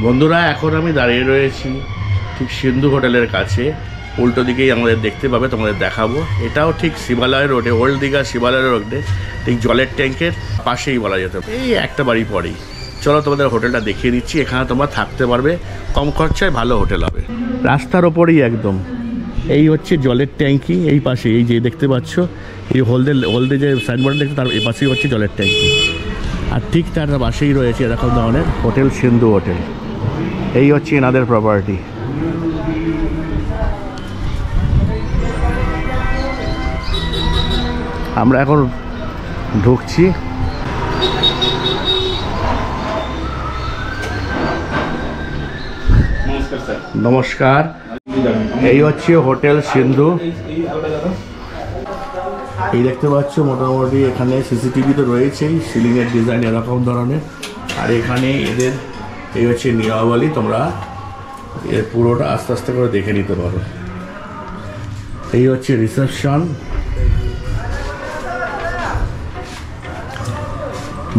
বন্ধুরা, এখন আমি দাঁড়িয়ে রয়েছি ঠিক সিন্ধু হোটেলের কাছে। উল্টো দিকেই আমাদের দেখতে পাবে, তোমাদের দেখাবো। এটাও ঠিক শিবালয় রোডে, ওল্ড দীঘা শিবালয় রোডে, ঠিক জলের ট্যাঙ্কের পাশেই বলা যেত, এই একটা বাড়ি পরেই। চলো তোমাদের হোটেলটা দেখিয়ে দিচ্ছি। এখানে তোমরা থাকতে পারবে, কম খরচায় ভালো হোটেল হবে। রাস্তার ওপরেই একদম। এই হচ্ছে জলের ট্যাঙ্কি, এই পাশে এই যে দেখতে পাচ্ছ, এই হলদে যে সাইনবোর্ড দেখতে, তার এই পাশেই হচ্ছে জলের ট্যাঙ্কি। আর ঠিক তার পাশেই রয়েছে এরকম ধরনের হোটেল, সিন্ধু হোটেল। এই হচ্ছে এনাদের প্রপার্টি। আমরা এখন ঢুকছি। নমস্কার। এই হচ্ছে হোটেল সিন্ধু। এই দেখতে পাচ্ছ মোটামুটি এখানে সিসিটিভি তো রয়েছেই, সিলিংয়ের ডিজাইন এরকম ধরনের। আর এখানে এদের এই হচ্ছে নিয়মাবলী, তোমরা এর পুরোটা আস্তে আস্তে করে দেখে নিতে পারো। এই হচ্ছে রিসেপশন।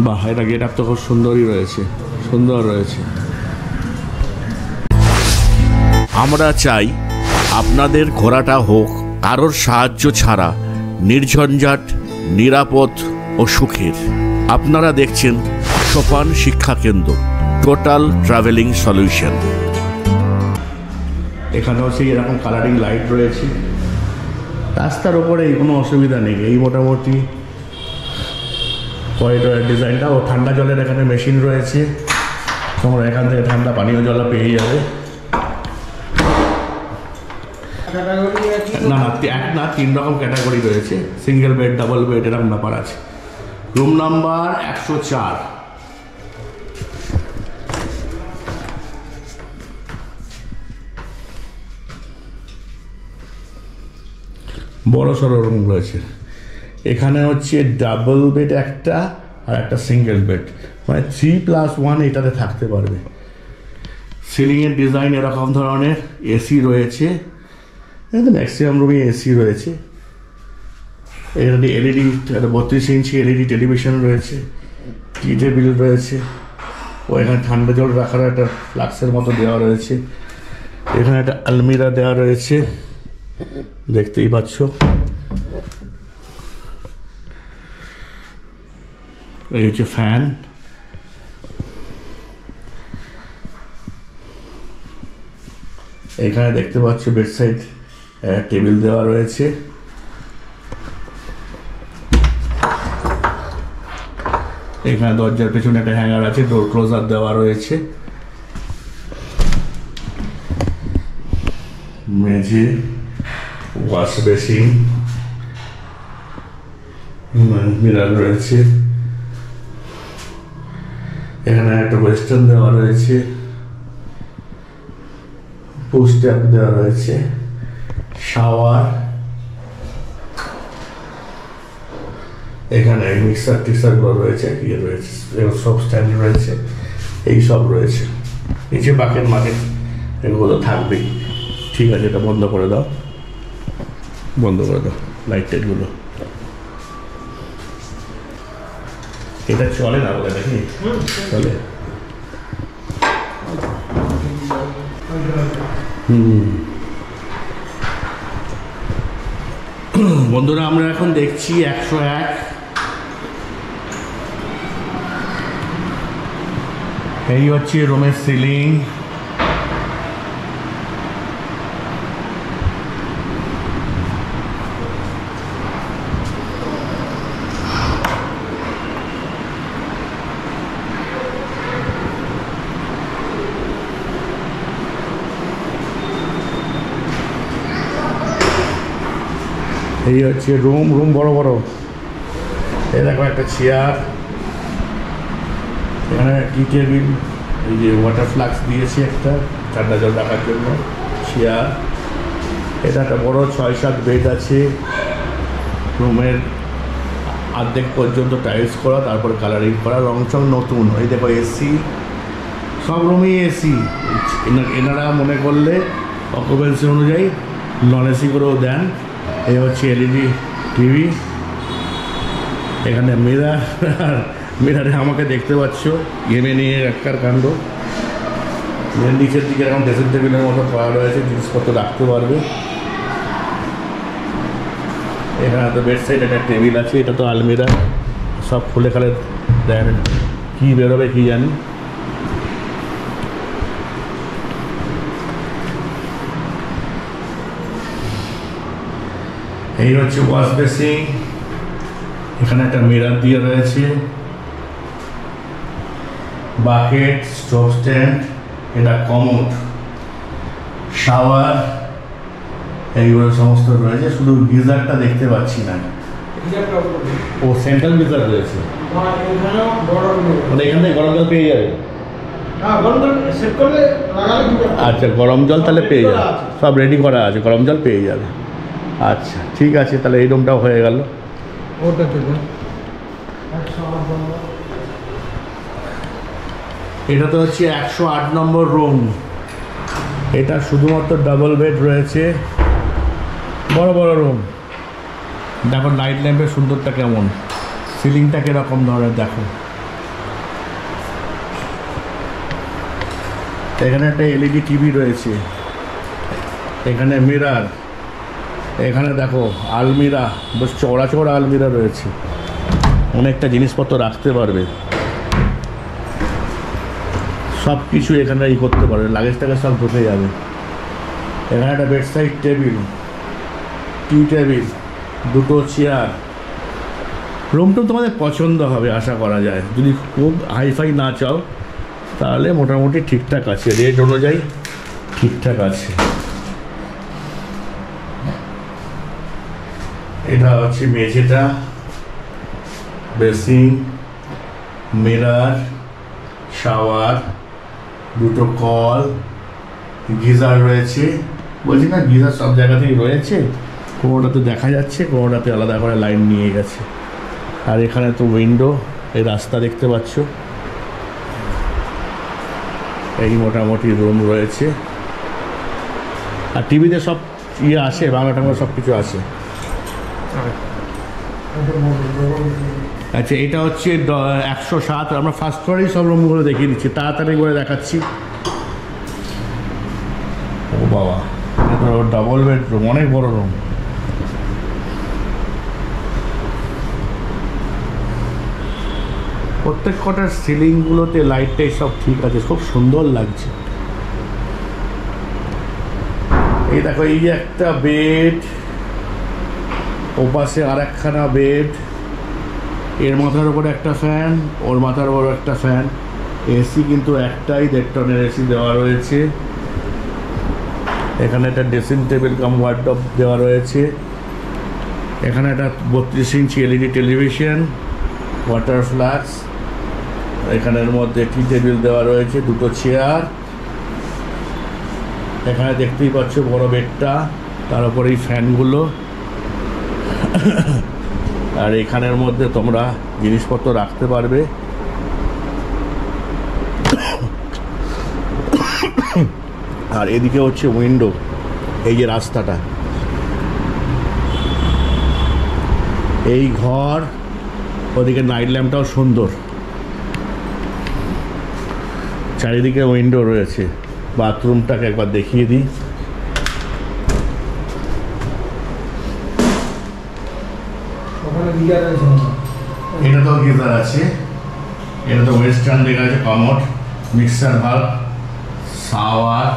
বাহ, এটা গেট আপ তো খুব সুন্দরই রয়েছে, সুন্দর রয়েছে। আমরা চাই আপনাদের ঘোরাটা হোক কারোর সাহায্য ছাড়া নির্ঝঞ্ঝাট, নিরাপদ ও সুখের। আপনারা দেখছেন সোপান শিক্ষা কেন্দ্র, টোটাল ট্রাভেলিং সলিউশন। এখানেও সেই এরকম কালারিং লাইট রয়েছে। রাস্তার ওপরে কোনো অসুবিধা নেই। এই মোটামুটি করিডোরের ডিজাইনটা। ও ঠান্ডা জলের এখানে মেশিন রয়েছে, তোমরা এখান থেকে ঠান্ডা পানীয় জল পেয়ে যাবে। না না, এক না, 3 রকম ক্যাটাগরি রয়েছে। সিঙ্গেল বেড, ডাবল বেড, এরকম ব্যাপার আছে। Room number 104। বড় সড়ো রুম রয়েছে। এখানে হচ্ছে ডাবল বেড একটা আর একটা সিঙ্গেল বেড, মানে 3+1 এটাতে থাকতে পারবে। সিলিংয়ের ডিজাইন এরকম ধরনের। এসি রয়েছে, ম্যাক্সিমাম রুমে এসি রয়েছে। এখানে এলইডি 32 ইঞ্চি এলইডি টেলিভিশন রয়েছে, টি টেবিল রয়েছে। ও এখানে ঠান্ডা জল রাখার একটা ফ্লাক্সের মতো দেওয়া রয়েছে। এখানে একটা আলমিরা দেওয়া রয়েছে, দেখতেই পাচ্ছ। এই হচ্ছে ফ্যান। এখানে দেখতে পাচ্ছ বেডসাইড টেবিল দেওয়া রয়েছে। এখানে দরজার পেছনে একটা হ্যাঙ্গার আছে, ডোর ক্লোজার দেওয়া রয়েছে। মেঝে, ওয়াশ বেসিন, মিরার রয়েছে। এখানে একটা ওয়েস্টার্ন দেওয়া রয়েছে, পুশ ট্যাপ দেওয়া রয়েছে, শাওয়ার। এখানে মিক্সার টিক্সারগুলো রয়েছে, ইয়ে রয়েছে, সব স্ট্যান্ড রয়েছে, এই সব রয়েছে। নিচে বাকেট মাকেট এগুলো থাকবেই। ঠিক আছে, এটা বন্ধ করে দাও, বন্ধ করে দাও লাইট টাইটগুলো। এটা চলে না বলে নাকি? চলে। বন্ধুরা, আমরা এখন দেখছি 101। এই হচ্ছে রুমের সিলিং। এই হচ্ছে রুম বড় বড়। এই দেখো একটা চেয়ার, এখানে টি টেবিল, এই যে ওয়াটার ফ্লাক্স দিয়েছে একটা ঠান্ডা জল রাখার জন্য, চেয়ার। এটা একটা বড় 6-7 বেড আছে। রুমের অর্ধেক পর্যন্ত টাইলস করা, তারপর কালারিং করা, রং চং নতুন। এই দেখো এসি, সব রুমেই এসি। এনারা মনে করলে অকুপেন্সি অনুযায়ী নন এসি করেও দেন। এই হচ্ছে এলইডি টিভি। এখানে মিরার, মিরারে আমাকে দেখতে পাচ্ছ, গেমে নিয়ে একটার কাণ্ড। নিচের দিকে এরকম ড্রেসিং টেবিলের মতো করা রয়েছে, জিনিসপত্র রাখতে পারবে। এখানে তো বেড সাইড একটা টেবিল আছে, এটা তো আলমিরা, সব খুলে খালে দেখেন কী বেরোবে কী জানি। এই হচ্ছে ওয়াশ বেসিং, এখানে একটা মিরর দিয়ে রয়েছে, বাকেট, স্টোভ স্ট্যান্ড, এটা কমোড, শাওয়ার, এইগুলো সমস্ত রয়েছে। শুধু গিজারটা দেখতে পাচ্ছি না। ও সেন্ট্রাল গিজার রয়েছে, মানে এখান থেকে গরম জল পেয়ে যাবে। আচ্ছা, গরম জল তাহলে পেয়ে যাবে, সব রেডি করা আছে, গরম জল পেয়ে যাবে। আচ্ছা ঠিক আছে, তাহলে এই রুমটাও হয়ে গেল। এটা তো হচ্ছে 108 নম্বর রুম। এটা শুধুমাত্র ডাবল বেড রয়েছে, বড় বড় রুম। দেখো লাইট ল্যাম্পের সুন্দরটা কেমন, সিলিংটা কীরকম ধরনের দেখো। এখানে একটা এলইডি টিভি রয়েছে, এখানে মিরর, এখানে দেখো আলমিরা, বেশ চওড়া চওড়া আলমিরা রয়েছে, অনেকটা জিনিসপত্র রাখতে পারবে, সব কিছু এখানে ই করতে পারবে, লাগেজ টাগেজ সব ঢুকে যাবে। এখানে একটা বেড সাইড টেবিল, টি টেবিল, দুটো চেয়ার। রুমটা তোমাদের পছন্দ হবে আশা করা যায়, যদি খুব হাইফাই না চাও তাহলে মোটামুটি ঠিকঠাক আছে, রেট অনুযায়ী ঠিকঠাক আছে। এটা হচ্ছে মেঝেটা, বেসিং, মিরর, শাওয়ার, দুটো কল, গিজার রয়েছে। বলছি না গিজার সব জায়গাতেই রয়েছে, কোনোটাতে দেখা যাচ্ছে, কোনোটাতে আলাদা করে লাইন নিয়ে গেছে। আর এখানে তো উইন্ডো, এই রাস্তা দেখতে পাচ্ছ। এই মোটামুটি রুম রয়েছে, আর টিভিতে সব ইয়ে আসে, বাংলা টাংলা সব কিছু আসে। আচ্ছা, এটা হচ্ছে 107। আমরা ফার্স্ট ফ্লোরেই সব রুমগুলো দেখিয়ে দিচ্ছি, তাড়াতাড়ি করে দেখাচ্ছি। ও বাবা, এটা ডাবল বেডরুম, অনেক বড় রুম। প্রত্যেক কটার সিলিংগুলোতে লাইটটাই সব ঠিক আছে, খুব সুন্দর লাগছে। এই দেখো, এই যে একটা বেড, ওপাশে আর একখানা বেড, এর মাথার উপরে একটা ফ্যান, ওর মাথার উপর একটা ফ্যান। এসি কিন্তু একটাই, 1.5 টনের এসি দেওয়া রয়েছে। এখানে একটা ড্রেসিং টেবিল কাম ওয়ার্ডরোব দেওয়া রয়েছে। এখানে একটা 32 inch LED television, water flask, এখানের মধ্যে টি টেবিল দেওয়া রয়েছে, দুটো চেয়ার। এখানে দেখতেই পাচ্ছ বড় বেডটা, তার উপরে এই ফ্যানগুলো। আর এখানের মধ্যে তোমরা জিনিসপত্র রাখতে পারবে। আর এদিকে হচ্ছে উইন্ডো, এই যে রাস্তাটা, এই ঘর, ওদিকে নাইট ল্যাম্পটাও সুন্দর, চারিদিকে উইন্ডো রয়েছে। বাথরুমটাকে একবার দেখিয়ে দিই। এটা তো গিজার আছে, এটা তো ওয়েস্টার্ন লেখা আছে, commode, mixer valve, shower,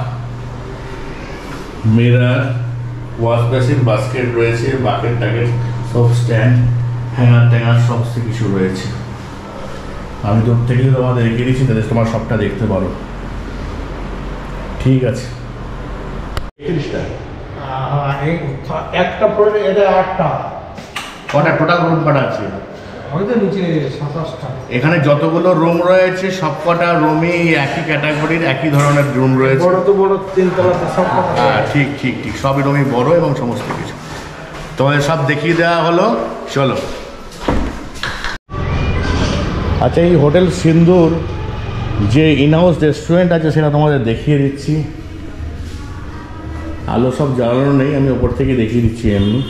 mirror, wash basin, basket রয়েছে, বাকেট টাকেট সব, স্ট্যান্ড, হ্যাঙ্গার ট্যাঙ্গার সব কিছু রয়েছে। আমি দূর থেকে তোমাদের রেখে দিচ্ছি, তাদের তোমার সবটা দেখতে পারো। ঠিক আছে, 31টা একটা ফ্লোরে, এটা 8টা। কটা টোটাল রুম কটা আছে? হয়তো নিচে 27টা। এখানে যতগুলো রুম রয়েছে সব কটা রুমই একই ক্যাটাগরির, একই ধরনের রুম রয়েছে। বড় তো বড়, 3 তলাতে সব। হ্যাঁ, ঠিক ঠিক ঠিক, সবই রুমই বড় এবং সমস্ত কিছু তোমাদের সব দেখিয়ে দেওয়া হলো। চলো। আচ্ছা, এই হোটেল সিন্দুর যে ইনহাউস রেস্টুরেন্ট আছে সেটা তোমাদের দেখিয়ে দিচ্ছি। আলো সব জ্বালানো নেই, আমি ওপর থেকে দেখিয়ে দিচ্ছি, এমনি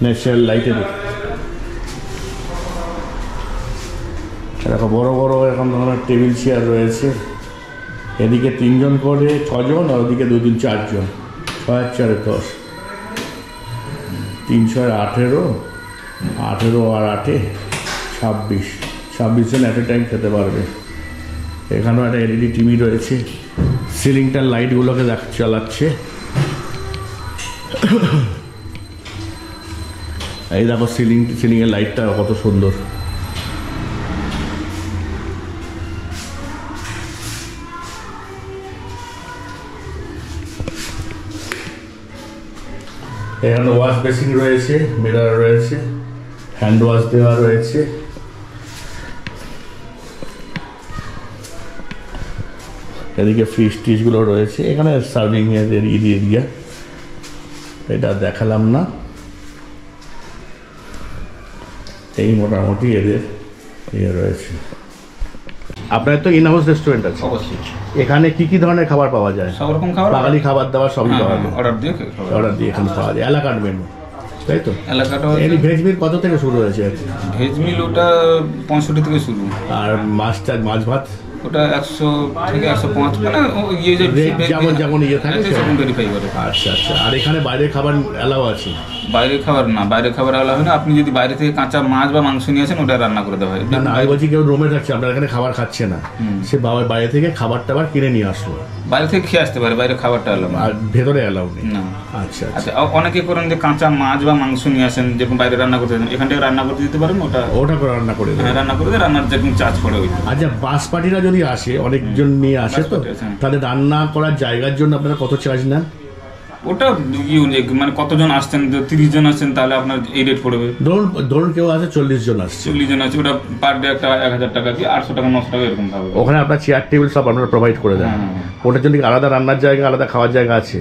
ন্যাচারাল লাইটে দেখো। বড় বড় এরকম ধরনের টেবিল চেয়ার রয়েছে। এদিকে 3 জন করে 6 জন, আর ওদিকে 2 জন 4 জন, 6 আর 4 10, 3 6 18, 18 আর 8 26 জন অ্যাট এ টাইম খেতে পারবে। এখানেও একটা এলইডি টিভি রয়েছে, সিলিংটার লাইটগুলোকে চালাচ্ছে। এই দেখো সিলিংয়ের লাইটটা কত সুন্দর। এখানে ওয়াশ বেসিন রয়েছে, মিরর রয়েছে, হ্যান্ড ওয়াশ দেওয়া রয়েছে। এদিকে ফ্রিজ টিজগুলো রয়েছে। এখানে সার্ভিং এর এরিয়া, এটা দেখালাম না। এই মোটামুটি এদের ইয়ে রয়েছে। আপনার তো ইন হাউস রেস্টুরেন্ট আছে? অবশ্যই। এখানে কি কি ধরনের খাবার পাওয়া যায়? সব রকম খাবার, বাঙালি খাবার দাবার সবই পাওয়া যায়, অর্ডার দিয়ে এখানে পাওয়া যায়। এলাকার মেনু, তাই তো? এলাকাটা এই ভেজ মিল কত থেকে শুরু হয়েছে? ভেজ মিল ওটা 65 থেকে শুরু। আর মাছ ভাত ওটা 100 থেকে 105, মানে ইয়ে যে যেমন ইয়ে থাকে সেরকম ভেরিফাই করে। আচ্ছা। আর এখানে বাইরের খাবার অ্যালাউ আছে? বাইরের খাবার না, বাইরের খাবার অ্যালাউ হয় না। আপনি যদি বাইরে থেকে কাঁচা মাছ বা মাংস নিয়ে আসেন, ওটা রান্না করে দেওয়া হয়। না, আমি বলছি কেউ রুমে থাকছে, আপনার এখানে খাবার খাচ্ছে না, সে বাইরে থেকে খাবার টাবার কিনে নিয়ে আসলো, বাইরে থেকে খেয়ে আসতে পারে, বাইরে খাবারটা অ্যালাউ আর ভেতরে অ্যালাউ নেই? না। আচ্ছা। অনেকে করেন যে কাঁচা মাছ বা মাংস নিয়ে আসেন, যেরকম বাইরে রান্না করতে দেন, এখান থেকে রান্না করতে দিতে পারেন। ওটা করে রান্না করে দেয়? হ্যাঁ, রান্না করে দেয়, রান্নার যেরকম চার্জ পড়ে ওই। আচ্ছা, বাস পার্টিরা যদি আসে, অনেকজন নিয়ে আসে তো, তাহলে রান্না করার জায়গার জন্য আপনারা কত চার্জ নেন? ওটা ইউনিক, মানে কতজন আসছেন, 30 জন আসছেন তাহলে আপনার এই রেট পড়বে। ধরুন কেউ আছে 40 জন আসছে, 40 জন আছে, ওটা পার ডে একটা 1000 টাকা কি 800 টাকা 900 টাকা এরকম হবে। ওখানে আপনার চেয়ার টেবিল সব আপনারা প্রোভাইড করে দেন? ওটার জন্য আলাদা রান্নার জায়গা, আলাদা খাওয়ার জায়গা আছে?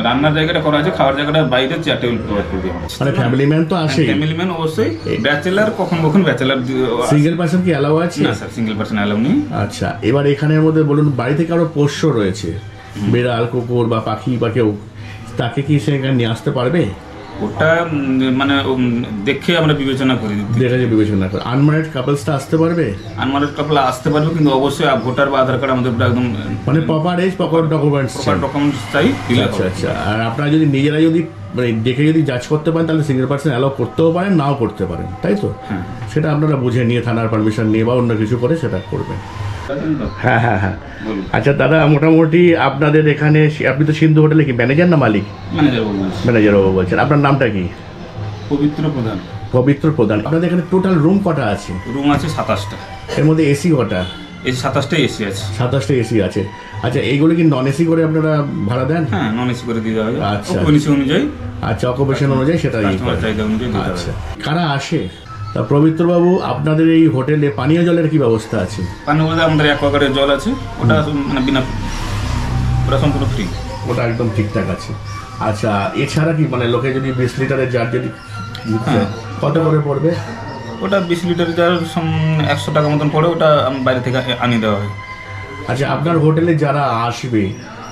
রান্নার জায়গাটা করা আছে, খাওয়ার জায়গাটা বাইরে চেয়ার টেবিল প্রোভাইড করে দেওয়া। মানে ফ্যামিলি ম্যান তো আসে? ফ্যামিলি ম্যান অবশ্যই। ব্যাচেলার কখন ব্যাচেলার। সিঙ্গেল পারসন কি অ্যালাউ আছে? না স্যার, সিঙ্গেল পারসন অ্যালাউ নেই। আচ্ছা, এবার এখানের মধ্যে বলুন, বাড়ি থেকে আরো পোষ্য রয়েছে, বিড়াল কুকুর বা পাখি বা কেউ, তাকে কি সেখানে নিয়ে আসতে পারবে? ওটা মানে দেখে আমরা বিবেচনা করি, বিবেচনা করে। আনম্যারিড কাপলসটা আসতে পারবে? আনম্যারিড কাপল আসতে পারবে, কিন্তু অবশ্যই ভোটার বা আধার কার্ড আমাদের একদম মানে প্রপার এজ, প্রপার ডকুমেন্টস চাই। আচ্ছা। আর আপনারা যদি নিজেরা যদি মানে দেখে যদি জাজ করতে পারেন, তাহলে সিঙ্গেল পার্সন অ্যালাউ করতেও পারেন, নাও করতে পারেন, তাই তো? সেটা আপনারা বুঝে নিয়ে থানার পারমিশন নিয়ে বা অন্য কিছু করে সেটা করবেন। হ্যাঁ। আচ্ছা দাদা, মোটামুটি আপনাদের এখানে, আপনি তো সিন্ধু হোটেলে কি ম্যানেজার না মালিক? ম্যানেজার বাবু বলছেন। আপনার নামটা কি? পবিত্র প্রধান। আপনাদের এখানে টোটাল রুম কটা আছে? রুম আছে 27টা। এর মধ্যে এসি কটা? 27টা এসি আছে। 27টা এসি আছে। আচ্ছা, এইগুলো কি নন এসি করে আপনারা ভাড়া দেন? হ্যাঁ, নন এসি করে দিয়ে হবে। আচ্ছা, অনুযায়ী। আচ্ছা, অকুপেশন অনুযায়ী সেটা চাহিদা অনুযায়ী। আচ্ছা, কারা আসে? তা পবিত্রবাবু, আপনাদের এই হোটেলে পানীয় জলের কি ব্যবস্থা আছে? পানীয় জলে আমাদের অ্যাকোয়াগার্ডের জল আছে, ওটা মানে বিনা, ওটা সম্পূর্ণ ফ্রি, ওটা একদম ঠিকঠাক আছে। আচ্ছা, এছাড়া কি মানে লোকে যদি 20 লিটারের জার যদি কত করে পড়বে? ওটা 20 লিটার জার 100 টাকা মতন পড়ে, ওটা বাইরে থেকে আনিয়ে দেওয়া হয়। আচ্ছা, আপনার হোটেলে যারা আসবে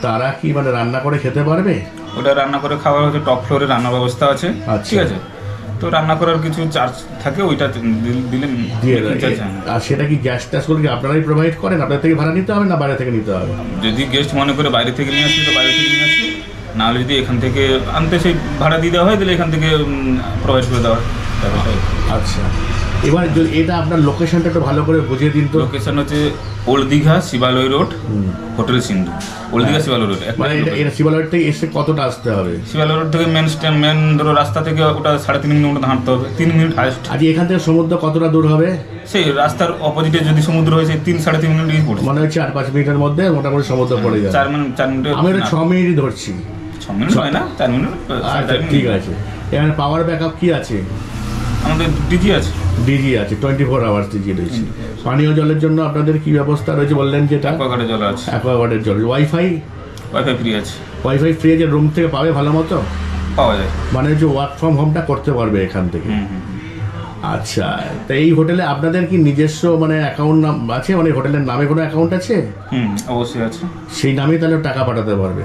তারা কি মানে রান্না করে খেতে পারবে? ওটা রান্না করে খাওয়ার হচ্ছে, টপ ফ্লোরে রান্নার ব্যবস্থা আছে, ঠিক আছে। তো রান্না করার কিছু চার্জ থাকে, ওইটা দিলেন দিয়ে দেয়। আর সেটা কি গ্যাস ট্যাস করে কি আপনারাই প্রোভাইড করেন? আপনার থেকে ভাড়া নিতে হবে না বাইরে থেকে নিতে হবে? যদি গেস্ট মনে করে বাইরে থেকে নিয়ে আসি তো বাইরে থেকে নিয়ে আসি, নাহলে যদি এখান থেকে আনতে সেই ভাড়া দিয়ে দেওয়া হয়, তাহলে এখান থেকে প্রোভাইড করে দেওয়া হয়। আচ্ছা, এবার যদি এটা আপনার লোকেশনটা একটু ভালো করে বুঝিয়ে দিন তো। লোকেশন হচ্ছে ওল্ড দীঘা শিবালয় রোড, হোটেল সিন্ধু। ওল্ড দীঘা শিবালয় রোড, মানে এটা শিবালয় রোড থেকে এসে কতটা আসতে হবে? শিবালয় রোড থেকে মেন ধরো রাস্তা থেকে ওটা 3.5 মিনিট মতো হাঁটতে হবে, 3 মিনিট হাইস্ট। আজকে এখান থেকে সমুদ্র কতটা দূর হবে? সেই রাস্তার অপোজিটে যদি সমুদ্র হয়, সেই 3-3.5 মিনিট পড়ে, মানে 4-5 মিনিটের মধ্যে মোটামুটি সমুদ্র পড়ে যায়। 4 মিনিট। আমি 6 মিনিটই ধরছি। 6 মিনিট হয় না, 4 মিনিট। আচ্ছা, ঠিক আছে। এখানে পাওয়ার ব্যাকআপ কি আছে? আমাদের ডিজি আছে। 24 আওয়ার্স ডিজি রয়েছে। পানীয় জলের জন্য আপনাদের কি ব্যবস্থা রয়েছে বললেন? যেটা অ্যাকোয়াগার্ডের জল আছে। অ্যাকোয়াগার্ডের জল। ওয়াইফাই ফ্রি আছে। ওয়াইফাই ফ্রি আছে, রুম থেকে পাবে ভালো মতো পাওয়া যায়, মানে যে ওয়ার্ক ফ্রম হোমটা করতে পারবে এখান থেকে। আচ্ছা, তো এই হোটেলে আপনাদের কি নিজস্ব মানে অ্যাকাউন্ট নাম আছে? মানে হোটেলের নামে কোনো অ্যাকাউন্ট আছে? অবশ্যই আছে। সেই নামে তাহলে টাকা পাঠাতে পারবে।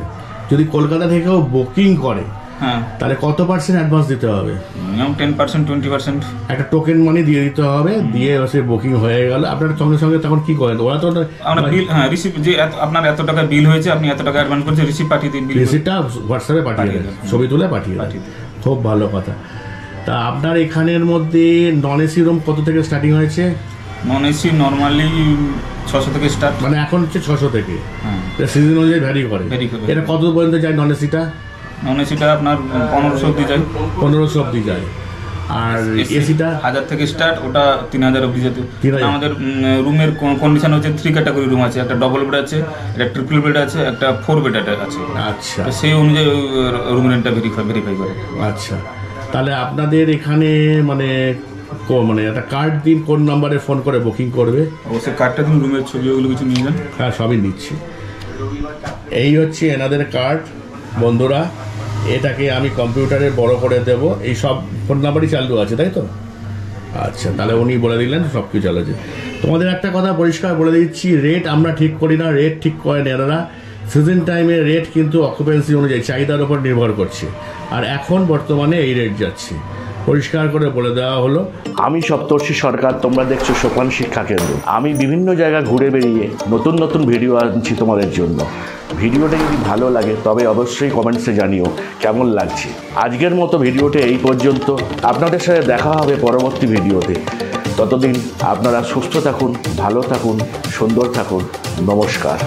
যদি কলকাতা থেকেও বুকিং করে হ্যাঁ, তাহলে কত পার্সেন্ট অ্যাডভান্স দিতে হবে? মিনিমাম 10%, 20%। একটা টোকেন মানি দিয়ে দিতে হবে, দিয়ে সে বুকিং হয়ে গেল। আপনার সঙ্গে সঙ্গে তখন কি করেন? ওরা তো আমরা বিল, হ্যাঁ, রিসিপ্ট, যে আপনার এত টাকা বিল হয়েছে, আপনি এত টাকা অ্যাডভান্স করছেন, রিসিপ্ট পাঠিয়ে দিন। রিসিপ্টটা হোয়াটসঅ্যাপে পাঠিয়ে দেন, ছবি তুলে পাঠিয়ে দেন। খুব ভালো কথা। তা আপনার এখানের মধ্যে নন এসি রুম কত থেকে স্টার্টিং হয়েছে? নন এসি নর্মালি 600 থেকে স্টার্ট। মানে এখন হচ্ছে 600 থেকে, হ্যাঁ, সিজন অনুযায়ী ভ্যারি করে। এটা কত পর্যন্ত যায় নন এসিটা? নন এসিটা আপনার 1500 অব্দি যায়। 1500 অব্দি যায়। আর এসিটা 1000 থেকে স্টার্ট, ওটা 3000 অব্দি যেতে। 3000। আমাদের রুমের কন্ডিশন হচ্ছে 3 ক্যাটাগরি রুম আছে। একটা ডবল বেড আছে, একটা ট্রিপল বেড আছে, একটা 4 বেড আছে। আচ্ছা, তো সেই অনুযায়ী রুম রেন্টটা ভেরিফাই করে। আচ্ছা। তাহলে আপনাদের এখানে মানে মানে একটা কার্ড দিন, কোন নাম্বারে ফোন করে বুকিং করবে? অবশ্যই কার্ডটা দিন, রুমের ছবি ওগুলো কিছু নিয়ে যান। হ্যাঁ, সবই নিচ্ছি। এই হচ্ছে এনাদের কার্ড বন্ধুরা। এটাকে আমি কম্পিউটারে বড় করে দেব। এই সব ফোন নাম্বারই চালু আছে, তাই তো? আচ্ছা, তাহলে উনি বলে দিলেন সব কিছু চালু আছে। তোমাদের একটা কথা পরিষ্কার বলে দিচ্ছি, রেট আমরা ঠিক করি না, রেট ঠিক করেন এনারা। সিজন টাইমে রেট কিন্তু অকুপেন্সি অনুযায়ী চাহিদার উপর নির্ভর করছে। আর এখন বর্তমানে এই রেট যাচ্ছে, পরিষ্কার করে বলে দেওয়া হলো। আমি সপ্তর্ষি সরকার, তোমরা দেখছো সোপান শিক্ষা কেন্দ্র। আমি বিভিন্ন জায়গা ঘুরে বেরিয়ে নতুন নতুন ভিডিও আনছি তোমাদের জন্য। ভিডিওটা যদি ভালো লাগে তবে অবশ্যই কমেন্টসে জানিও কেমন লাগছে। আজকের মতো ভিডিওটা এই পর্যন্ত। আপনাদের সাথে দেখা হবে পরবর্তী ভিডিওতে। ততদিন আপনারা সুস্থ থাকুন, ভালো থাকুন, সুন্দর থাকুন। নমস্কার।